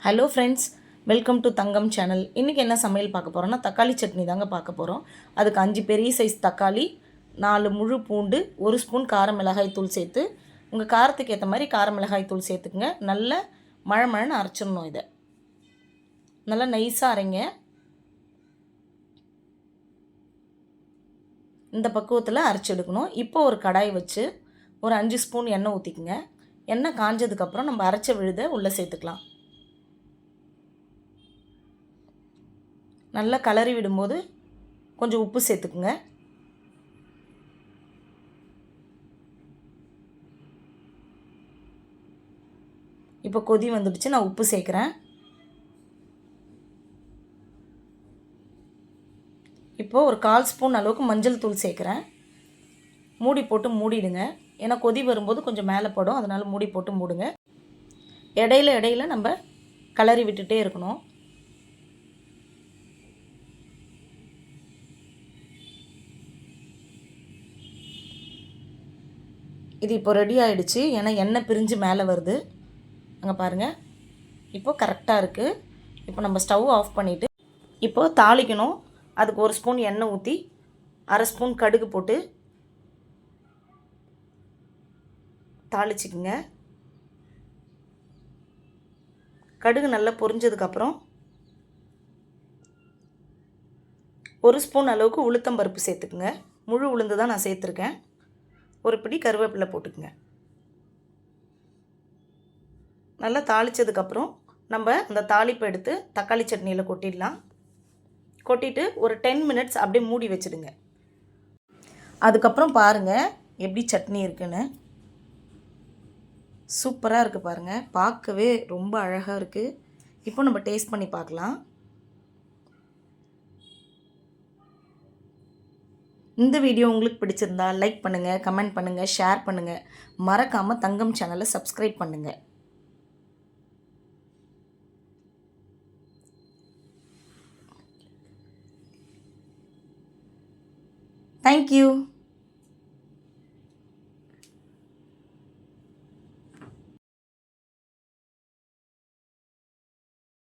Hello friends, welcome to Thangam channel. இன்றைக்கி என்ன சமையல் பார்க்க போகிறோன்னா தக்காளி சட்னி தாங்க பார்க்க போகிறோம். அதுக்கு 5 பெரிய சைஸ் தக்காளி, 4 முழு பூண்டு, 1 ஸ்பூன் கார மிளகாய் தூள் சேர்த்து, உங்கள் காரத்துக்கு ஏற்ற மாதிரி கார மிளகாய் தூள் சேர்த்துக்குங்க. நல்ல மழன்னு அரைச்சிடணும். இதை நல்லா நைஸாக அரைங்க. இந்த பக்குவத்தில் அரைச்சி எடுக்கணும். இப்போ ஒரு கடாய் வச்சு ஒரு 5 ஸ்பூன் எண்ணெய் ஊற்றிக்குங்க. எண்ணெய் காஞ்சதுக்கப்புறம் நம்ம அரைச்ச விழுதை உள்ளே சேர்த்துக்கலாம். நல்லா கலரி விடும்போது கொஞ்சம் உப்பு சேர்த்துக்குங்க. இப்போ கொதி வந்துடுச்சு, நான் உப்பு சேர்க்குறேன். இப்போது ஒரு 1/4 ஸ்பூன் அளவுக்கு மஞ்சள் தூள் சேர்க்குறேன். மூடி போட்டு மூடிடுங்க. ஏன்னா கொதி வரும்போது கொஞ்சம் மேலே படும், அதனால் மூடி போட்டு மூடுங்க. இடையில நம்ம கலரி விட்டுட்டே இருக்கணும். இது இப்போ ரெடி ஆகிடுச்சு. ஏன்னா எண்ணெய் பிரிஞ்சு மேலே வருது, அங்கே பாருங்கள். இப்போது கரெக்டாக இருக்குது. இப்போ நம்ம ஸ்டவ் ஆஃப் பண்ணிவிட்டு இப்போது தாளிக்கணும். அதுக்கு 1 ஸ்பூன் எண்ணெய் ஊற்றி 1/2 ஸ்பூன் கடுகு போட்டு தாளிச்சிக்குங்க. கடுகு நல்லா பொரிஞ்சதுக்கப்புறம் 1 ஸ்பூன் அளவுக்கு உளுத்தம்பருப்பு சேர்த்துக்குங்க. முழு உளுந்து தான் நான் சேர்த்துருக்கேன். ஒரு பிடி கருவேப்பிலை போட்டுக்குங்க. நல்லா தாளித்ததுக்கப்புறம் நம்ம அந்த தாளிப்பை எடுத்து தக்காளி சட்னியில் கொட்டிடலாம். கொட்டிட்டு ஒரு 10 மினிட்ஸ் அப்படியே மூடி வச்சுடுங்க. அதுக்கப்புறம் பாருங்கள் எப்படி சட்னி இருக்குன்னு. சூப்பராக இருக்குது பாருங்கள், பார்க்கவே ரொம்ப அழகாக இருக்குது. இப்போ நம்ம டேஸ்ட் பண்ணி பார்க்கலாம். இந்த வீடியோ உங்களுக்கு பிடிச்சிருந்தா லைக் பண்ணுங்கள், கமெண்ட் பண்ணுங்கள், ஷேர் பண்ணுங்கள். மறக்காமல் தங்கம் சேனலை சப்ஸ்கிரைப் பண்ணுங்கள். தேங்க்யூ.